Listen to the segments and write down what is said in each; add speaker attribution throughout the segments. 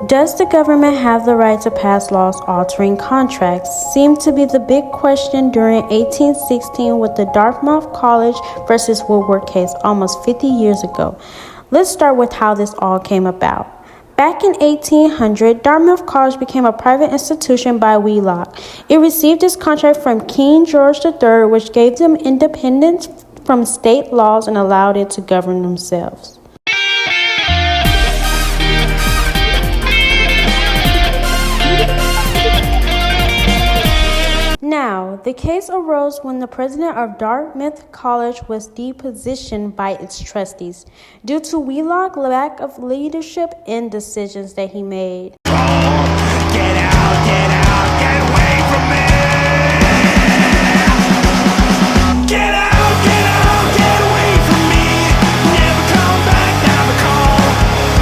Speaker 1: Does the government have the right to pass laws altering contracts? Seemed to be the big question during 1816 with the Dartmouth College versus Woodward case almost 50 years ago. Let's start with how this all came about. Back in 1800, Dartmouth College became a private institution by Wheelock. It received its contract from King George III, which gave them independence from state laws and allowed it to govern themselves. Now, the case arose when the president of Dartmouth College was depositioned by its trustees due to Wheelock's lack of leadership in decisions that he made.
Speaker 2: Get out, get away from me! Get out, get away from me! Never come back, never call.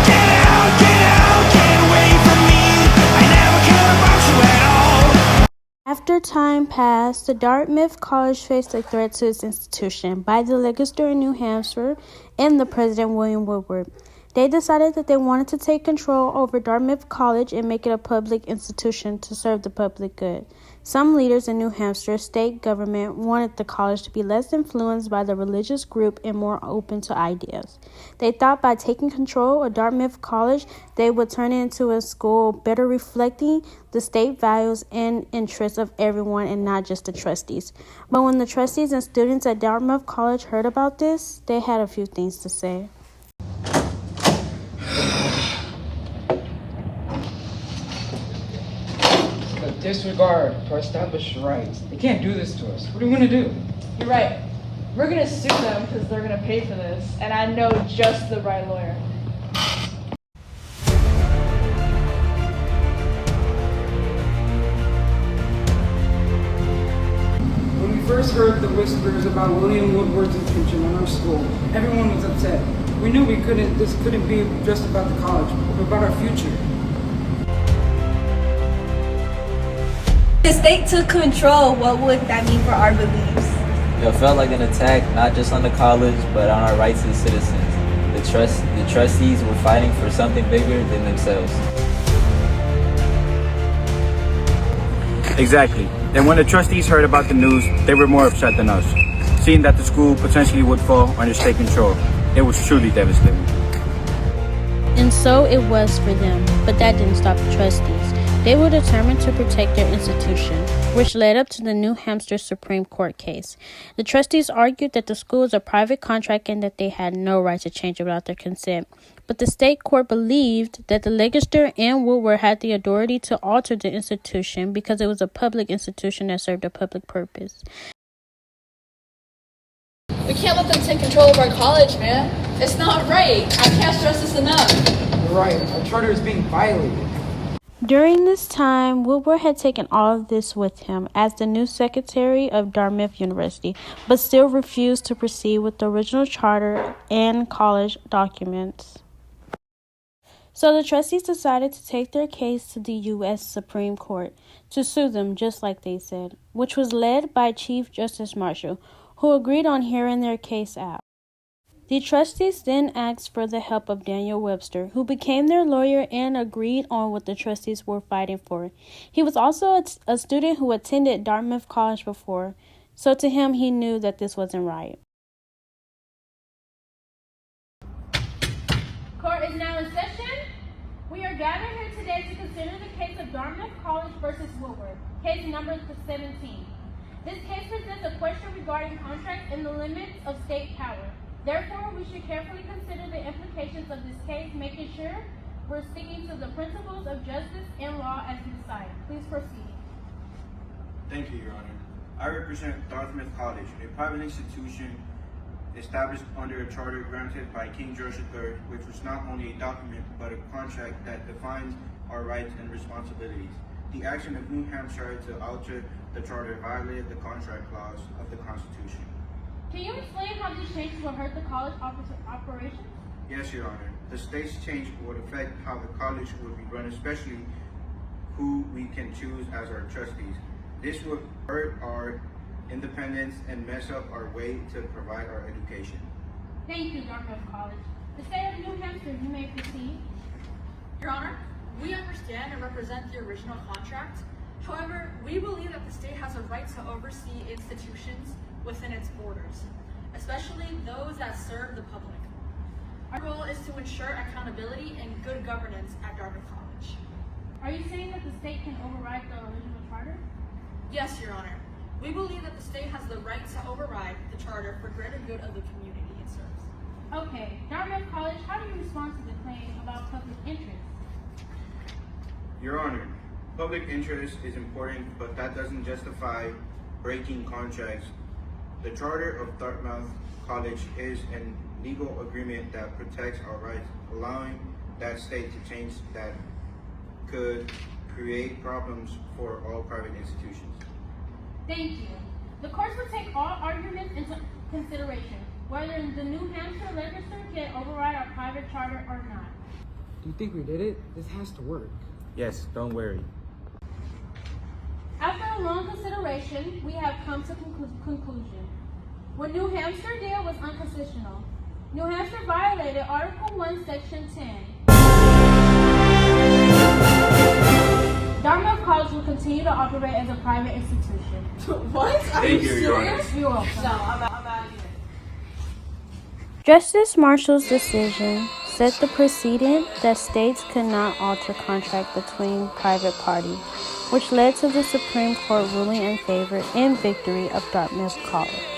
Speaker 2: Get out, get away from me! I never cared about you at all.
Speaker 1: After time passed, the Dartmouth College faced a threat to its institution by the legislature in New Hampshire and the president William Woodward. They decided that they wanted to take control over Dartmouth College and make it a public institution to serve the public good. Some leaders in New Hampshire state government wanted the college to be less influenced by the religious group and more open to ideas. They thought by taking control of Dartmouth College, they would turn it into a school better reflecting the state values and interests of everyone and not just the trustees. But when the trustees and students at Dartmouth College heard about this, they had a few things to say.
Speaker 3: Disregard for established rights. They can't do this to us. What are we gonna do?
Speaker 4: You're right. We're gonna sue them because they're gonna pay for this, and I know just the right lawyer.
Speaker 3: When we first heard the whispers about William Woodward's intention on our school, everyone was upset. We knew this couldn't be just about the college, but about our future.
Speaker 5: If the state took control, what would that mean for our beliefs?
Speaker 6: It felt like an attack not just on the college, but on our rights as citizens. The trustees were fighting for something bigger than themselves.
Speaker 7: Exactly. And when the trustees heard about the news, they were more upset than us. Seeing that the school potentially would fall under state control, it was truly devastating.
Speaker 1: And so it was for them, but that didn't stop the trustees. They were determined to protect their institution, which led up to the New Hampshire Supreme Court case. The trustees argued that the school was a private contract and that they had no right to change it without their consent. But the state court believed that the legislature and Woodward had the authority to alter the institution because it was a public institution that served a public purpose.
Speaker 4: We can't let them take control of our college, man. It's not right. I can't stress this enough.
Speaker 3: You're right. Our charter is being violated.
Speaker 1: During this time, Woodward had taken all of this with him as the new secretary of Dartmouth University, but still refused to proceed with the original charter and college documents. So the trustees decided to take their case to the U.S. Supreme Court to sue them, just like they said, which was led by Chief Justice Marshall, who agreed on hearing their case out. The trustees then asked for the help of Daniel Webster, who became their lawyer and agreed on what the trustees were fighting for. He was also a student who attended Dartmouth College before, so to him he knew that this wasn't right.
Speaker 8: Court is now in session. We are gathered here today to consider the case of Dartmouth College versus Woodward, case number 17. This case presents a question regarding contracts and the limits of state power. Therefore, we should carefully consider the implications of this case, making sure we're sticking to the principles of justice and law as we decide. Please proceed.
Speaker 9: Thank you, Your Honor. I represent Dartmouth College, a private institution established under a charter granted by King George III, which was not only a document, but a contract that defines our rights and responsibilities. The action of New Hampshire to alter the charter violated the contract clause of the Constitution.
Speaker 8: Can you explain how these changes will hurt the college operations?
Speaker 9: Yes, Your Honor. The state's change would affect how the college will be run, especially who we can choose as our trustees. This would hurt our independence and mess up our way to provide our education.
Speaker 8: Thank you, Dartmouth College. The state of New Hampshire, you may proceed.
Speaker 4: Your Honor, We understand and represent the original contract. However, we believe that the state has a right to oversee institutions within its borders, especially those that serve the public. Our goal is to ensure accountability and good governance at Dartmouth College.
Speaker 8: Are you saying that the state can override the original charter?
Speaker 4: Yes, Your Honor. We believe that the state has the right to override the charter for greater good of the community it serves.
Speaker 8: Okay, Dartmouth College, how do you respond to the claim about public interest?
Speaker 9: Your Honor, public interest is important, but that doesn't justify breaking contracts. The charter of Dartmouth College is a legal agreement that protects our rights, allowing that state to change that could create problems for all private institutions.
Speaker 8: Thank you. The courts will take all arguments into consideration, whether the New Hampshire legislature can override our private charter or not.
Speaker 3: Do you think we did it? This has to work.
Speaker 7: Yes, don't worry.
Speaker 8: After a long consideration, we have come to conclusion. What New Hampshire did was unconstitutional. New Hampshire violated Article 1, Section 10. Dartmouth College will continue to operate as a private institution.
Speaker 4: What? Are
Speaker 9: Thank you, Your Honor.
Speaker 8: You're welcome.
Speaker 4: No, I'm out of here.
Speaker 1: Justice Marshall's decision set the precedent that states could not alter contract between private parties, which led to the Supreme Court ruling in favor and victory of Dartmouth College.